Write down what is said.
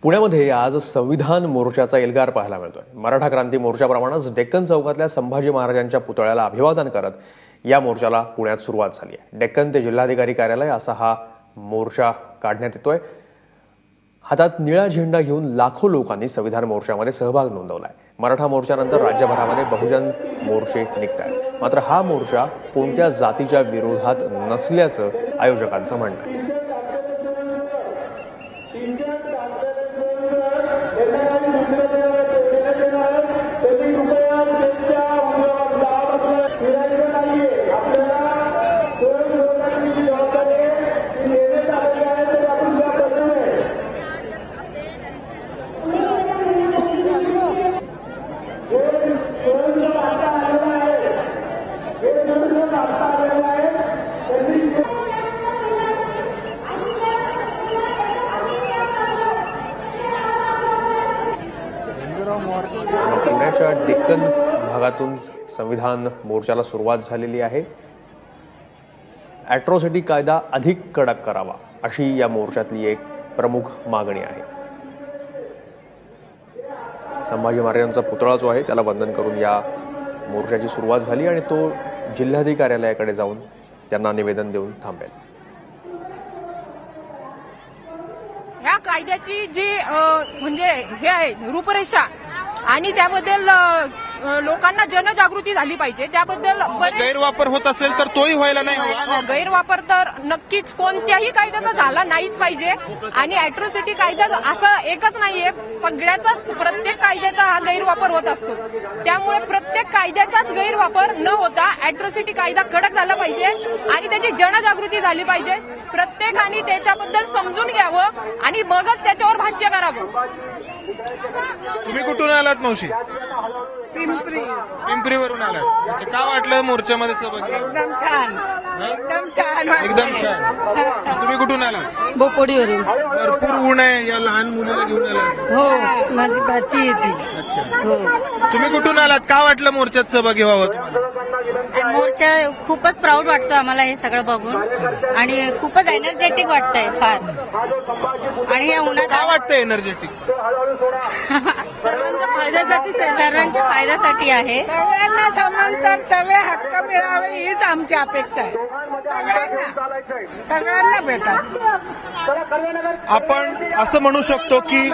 पुण्यामध्ये आज संविधान मोर्चाचा एल्गार पाहायला मिळतोय। मराठा क्रांती मोर्चाप्रमाणेच डेक्कन चौकातल्या संभाजी महाराजांच्या पुतळ्याला अभिवादन करत या मोर्चाला पुण्यात सुरुवात झाली आहे। डेक्कन ते जिल्हाधिकारी कार्यालय असा हा मोर्चा काढण्यात येतोय। हातात निळा झेंडा घेऊन लाखो लोकांनी संविधान मोर्चामध्ये सहभाग नोंदवलाय। मराठा मोर्चानंतर राज्यभरामध्ये बहुजन मोर्चे निघतायत। मात्र हा मोर्चा कोणत्या जातीच्या विरोधात नसल्याचं आयोजकांचं म्हणणं आहे। पुण्याच्या डेक्कन भागातून संविधान मोर्चाला सुरुवात झालेली आहे। अॅट्रॉसिटी कायदा अधिक कडक करावा अशी या मोर्चातली एक प्रमुख मागणी आहे। संभाजी महाराजांचा पुतळा जो आहे त्याला वंदन करून या मोर्चाची सुरुवात झाली आणि तो जिल्हाधिकारी कार्यालयाकडे जाऊन त्यांना निवेदन देऊन थांबेल। ह्या कायद्याची जी म्हणजे हे आहे रूपरेषा आणि त्याबद्दल लोकांना जनजागृती झाली पाहिजे। त्याबद्दल गैरवापर होत असेल तर तोही व्हायला नाही। गैरवापर तर नक्कीच कोणत्याही कायद्याचा झाला नाहीच पाहिजे। आणि अॅट्रॉसिटी कायदा असं एकच नाहीये, सगळ्याचाच प्रत्येक कायद्याचा हा गैरवापर होत असतो। त्यामुळे प्रत्येक कायद्याचाच गैरवापर न होता अॅट्रॉसिटी कायदा कडक झाला पाहिजे आणि त्याची जनजागृती झाली पाहिजे। प्रत्येकाने त्याच्याबद्दल समजून घ्यावं आणि मगच त्याच्यावर भाष्य करावं। तुम्ही कुठून आलात मावशी? पिंपरीवरून आलात। अच्छा, काय वाटलं मोर्चामध्ये सहभागी? एकदम छान, एकदम छान, एकदम छान। तुम्ही कुठून आलात? बोपोडीवरून। भरपूर ऊन आहे, या लहान मुलीला घेऊन आलात? हो, माझी बाची येते। अच्छा, हो। तुम्ही कुठून आलात? काय वाटलं मोर्चात सहभागी व्हावं तुम्हाला? मोर्चा खूपच प्राऊड वाटतो आम्हाला हे सगळं बघून आणि खूपच एनर्जेटिक वाटतंय फार। आणि या उन्हात काय वाटतं एनर्जेटिक? सर्वांच्या फायद्यासाठीच आहे, सर्वांच्या फायद्यासाठी आहे। सगळ्यांना समांतर सगळे हक्क मिळावे हीच आमची अपेक्षा आहे। सगळ्यांना भेटा। आपण असं म्हणू शकतो की